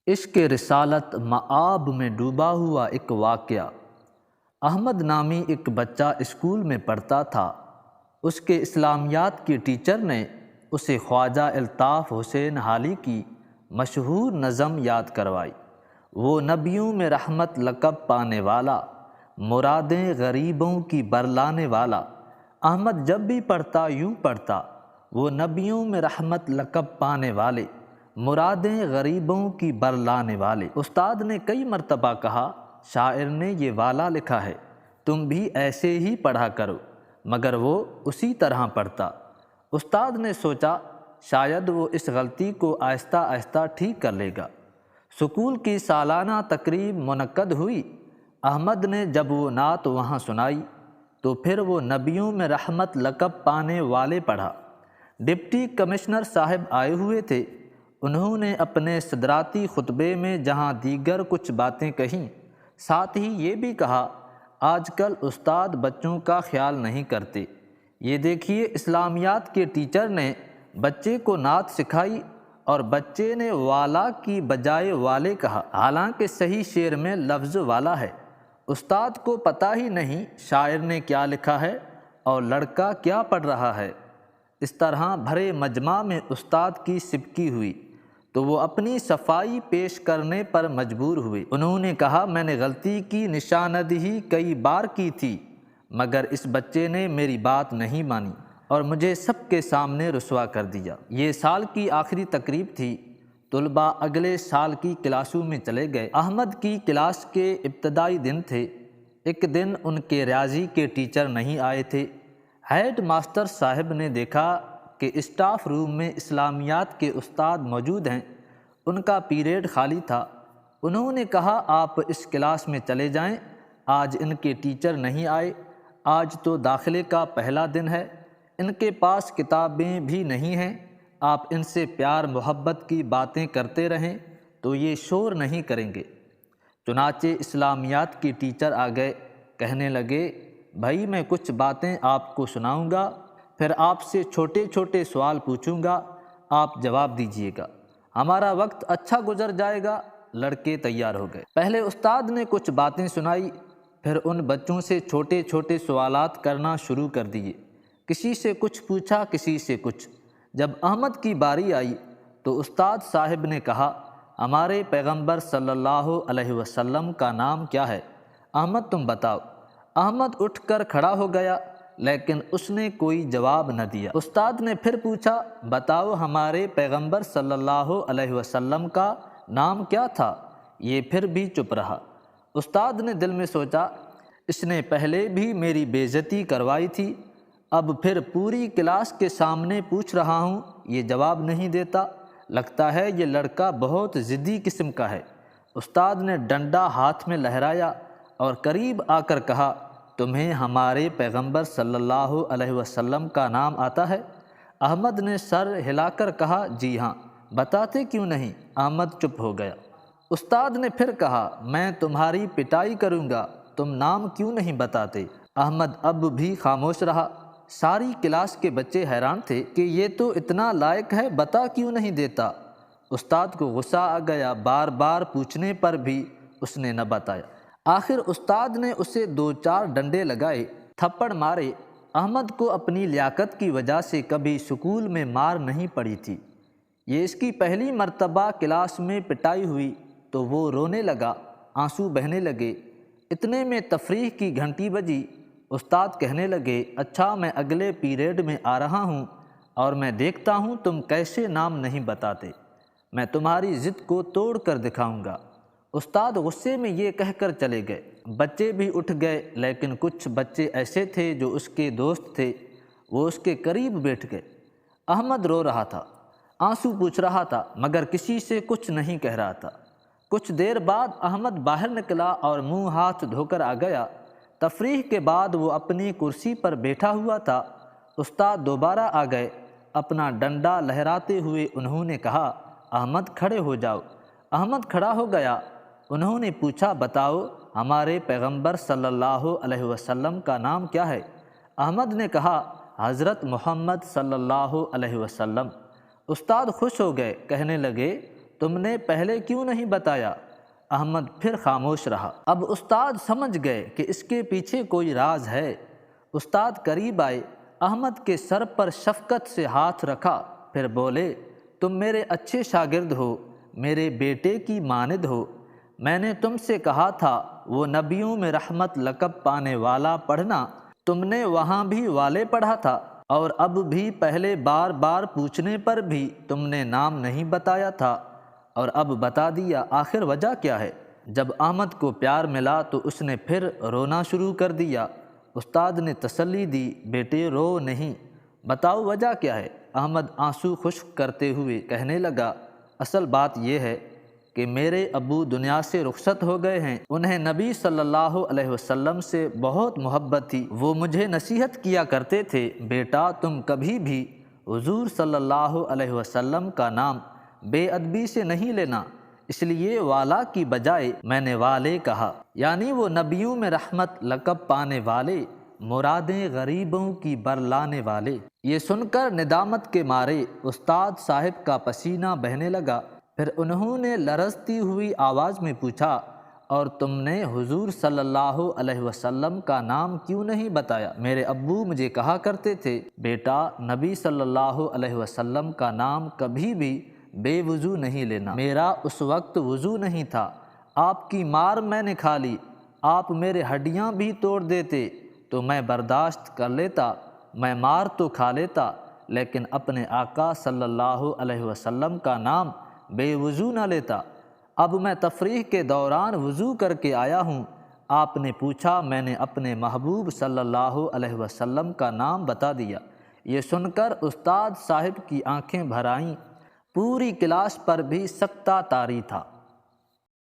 عشق رسالت مآب میں ڈوبا ہوا ایک واقعہ۔ احمد نامی ایک بچہ اسکول میں پڑھتا تھا۔ اس کے اسلامیات کی ٹیچر نے اسے خواجہ الطاف حسین حالی کی مشہور نظم یاد کروائی۔ وہ نبیوں میں رحمت لقب پانے والا، مرادیں غریبوں کی برلانے والا۔ احمد جب بھی پڑھتا یوں پڑھتا، وہ نبیوں میں رحمت لقب پانے والے، مرادیں غریبوں کی برلانے والے۔ استاد نے کئی مرتبہ کہا، شاعر نے یہ والا لکھا ہے، تم بھی ایسے ہی پڑھا کرو، مگر وہ اسی طرح پڑھتا۔ استاد نے سوچا شاید وہ اس غلطی کو آہستہ آہستہ ٹھیک کر لے گا۔ سکول کی سالانہ تقریب منعقد ہوئی۔ احمد نے جب وہ نعت وہاں سنائی تو پھر وہ نبیوں میں رحمت لقب پانے والے پڑھا۔ ڈپٹی کمشنر صاحب آئے ہوئے تھے۔ انہوں نے اپنے صدراتی خطبے میں جہاں دیگر کچھ باتیں کہیں، ساتھ ہی یہ بھی کہا، آج کل استاد بچوں کا خیال نہیں کرتے۔ یہ دیکھیے، اسلامیات کے ٹیچر نے بچے کو نعت سکھائی اور بچے نے والا کی بجائے والے کہا، حالانکہ صحیح شعر میں لفظ والا ہے۔ استاد کو پتہ ہی نہیں شاعر نے کیا لکھا ہے اور لڑکا کیا پڑھ رہا ہے۔ اس طرح بھرے مجمع میں استاد کی سبکی ہوئی تو وہ اپنی صفائی پیش کرنے پر مجبور ہوئے۔ انہوں نے کہا، میں نے غلطی کی نشاندہی کئی بار کی تھی، مگر اس بچے نے میری بات نہیں مانی اور مجھے سب کے سامنے رسوا کر دیا۔ یہ سال کی آخری تقریب تھی۔ طلباء اگلے سال کی کلاسوں میں چلے گئے۔ احمد کی کلاس کے ابتدائی دن تھے۔ ایک دن ان کے ریاضی کے ٹیچر نہیں آئے تھے۔ ہیڈ ماسٹر صاحب نے دیکھا کہ اسٹاف روم میں اسلامیات کے استاد موجود ہیں۔ ان کا پیریڈ خالی تھا۔ انہوں نے کہا، آپ اس کلاس میں چلے جائیں، آج ان کے ٹیچر نہیں آئے، آج تو داخلے کا پہلا دن ہے، ان کے پاس کتابیں بھی نہیں ہیں، آپ ان سے پیار محبت کی باتیں کرتے رہیں تو یہ شور نہیں کریں گے۔ چنانچہ اسلامیات کی ٹیچر آ گئے، کہنے لگے، بھائی میں کچھ باتیں آپ کو سناؤں گا، پھر آپ سے چھوٹے چھوٹے سوال پوچھوں گا، آپ جواب دیجیے گا، ہمارا وقت اچھا گزر جائے گا۔ لڑکے تیار ہو گئے۔ پہلے استاد نے کچھ باتیں سنائی، پھر ان بچوں سے چھوٹے چھوٹے سوالات کرنا شروع کر دیے۔ کسی سے کچھ پوچھا، کسی سے کچھ۔ جب احمد کی باری آئی تو استاد صاحب نے کہا، ہمارے پیغمبر صلی اللہ علیہ وسلم کا نام کیا ہے؟ احمد تم بتاؤ۔ احمد اٹھ کر کھڑا ہو گیا، لیکن اس نے کوئی جواب نہ دیا۔ استاد نے پھر پوچھا، بتاؤ ہمارے پیغمبر صلی اللہ علیہ وسلم کا نام کیا تھا؟ یہ پھر بھی چپ رہا۔ استاد نے دل میں سوچا، اس نے پہلے بھی میری بے عزتی کروائی تھی، اب پھر پوری کلاس کے سامنے پوچھ رہا ہوں، یہ جواب نہیں دیتا، لگتا ہے یہ لڑکا بہت ضدی قسم کا ہے۔ استاد نے ڈنڈا ہاتھ میں لہرایا اور قریب آ کر کہا، تمہیں ہمارے پیغمبر صلی اللہ علیہ وسلم کا نام آتا ہے؟ احمد نے سر ہلا کر کہا، جی ہاں۔ بتاتے کیوں نہیں؟ احمد چپ ہو گیا۔ استاد نے پھر کہا، میں تمہاری پٹائی کروں گا، تم نام کیوں نہیں بتاتے؟ احمد اب بھی خاموش رہا۔ ساری کلاس کے بچے حیران تھے کہ یہ تو اتنا لائق ہے، بتا کیوں نہیں دیتا؟ استاد کو غصہ آ گیا، بار بار پوچھنے پر بھی اس نے نہ بتایا۔ آخر استاد نے اسے 2-4 ڈنڈے لگائے، تھپڑ مارے۔ احمد کو اپنی لیاقت کی وجہ سے کبھی سکول میں مار نہیں پڑی تھی۔ یہ اس کی پہلی مرتبہ کلاس میں پٹائی ہوئی تو وہ رونے لگا، آنسو بہنے لگے۔ اتنے میں تفریح کی گھنٹی بجی۔ استاد کہنے لگے، اچھا میں اگلے پیریڈ میں آ رہا ہوں اور میں دیکھتا ہوں تم کیسے نام نہیں بتاتے، میں تمہاری ضد کو توڑ کر دکھاؤں گا۔ استاد غصے میں یہ کہہ کر چلے گئے۔ بچے بھی اٹھ گئے، لیکن کچھ بچے ایسے تھے جو اس کے دوست تھے، وہ اس کے قریب بیٹھ گئے۔ احمد رو رہا تھا، آنسو پوچھ رہا تھا، مگر کسی سے کچھ نہیں کہہ رہا تھا۔ کچھ دیر بعد احمد باہر نکلا اور منہ ہاتھ دھو کر آ گیا۔ تفریح کے بعد وہ اپنی کرسی پر بیٹھا ہوا تھا۔ استاد دوبارہ آ گئے۔ اپنا ڈنڈا لہراتے ہوئے انہوں نے کہا، احمد کھڑے ہو جاؤ۔ احمد کھڑا ہو گیا۔ انہوں نے پوچھا، بتاؤ ہمارے پیغمبر صلی اللہ علیہ وسلم کا نام کیا ہے؟ احمد نے کہا، حضرت محمد صلی اللہ علیہ وسلم۔ استاد خوش ہو گئے، کہنے لگے، تم نے پہلے کیوں نہیں بتایا؟ احمد پھر خاموش رہا۔ اب استاد سمجھ گئے کہ اس کے پیچھے کوئی راز ہے۔ استاد قریب آئے، احمد کے سر پر شفقت سے ہاتھ رکھا، پھر بولے، تم میرے اچھے شاگرد ہو، میرے بیٹے کی مانند ہو۔ میں نے تم سے کہا تھا وہ نبیوں میں رحمت لقب پانے والا پڑھنا، تم نے وہاں بھی والے پڑھا تھا، اور اب بھی پہلے بار بار پوچھنے پر بھی تم نے نام نہیں بتایا تھا، اور اب بتا دیا، آخر وجہ کیا ہے؟ جب احمد کو پیار ملا تو اس نے پھر رونا شروع کر دیا۔ استاد نے تسلی دی، بیٹے رو نہیں، بتاؤ وجہ کیا ہے؟ احمد آنسو خشک کرتے ہوئے کہنے لگا، اصل بات یہ ہے کہ میرے ابو دنیا سے رخصت ہو گئے ہیں۔ انہیں نبی صلی اللہ علیہ وسلم سے بہت محبت تھی۔ وہ مجھے نصیحت کیا کرتے تھے، بیٹا تم کبھی بھی حضور صلی اللہ علیہ وسلم کا نام بے ادبی سے نہیں لینا، اس لیے والا کی بجائے میں نے والے کہا، یعنی وہ نبیوں میں رحمت لقب پانے والے، مرادیں غریبوں کی برلانے والے۔ یہ سن کر ندامت کے مارے استاد صاحب کا پسینہ بہنے لگا۔ پھر انہوں نے لرزتی ہوئی آواز میں پوچھا، اور تم نے حضور صلی اللہ علیہ وسلم کا نام کیوں نہیں بتایا؟ میرے ابو مجھے کہا کرتے تھے، بیٹا نبی صلی اللہ علیہ وسلم کا نام کبھی بھی بے وضو نہیں لینا۔ میرا اس وقت وضو نہیں تھا، آپ کی مار میں نے کھا لی، آپ میرے ہڈیاں بھی توڑ دیتے تو میں برداشت کر لیتا، میں مار تو کھا لیتا، لیکن اپنے آقا صلی اللہ علیہ وسلم کا نام بے وضو نہ لیتا۔ اب میں تفریح کے دوران وضو کر کے آیا ہوں، آپ نے پوچھا، میں نے اپنے محبوب صلی اللہ علیہ وسلم کا نام بتا دیا۔ یہ سن کر استاد صاحب کی آنکھیں بھر آئیں، پوری کلاس پر بھی سکتہ طاری تھا۔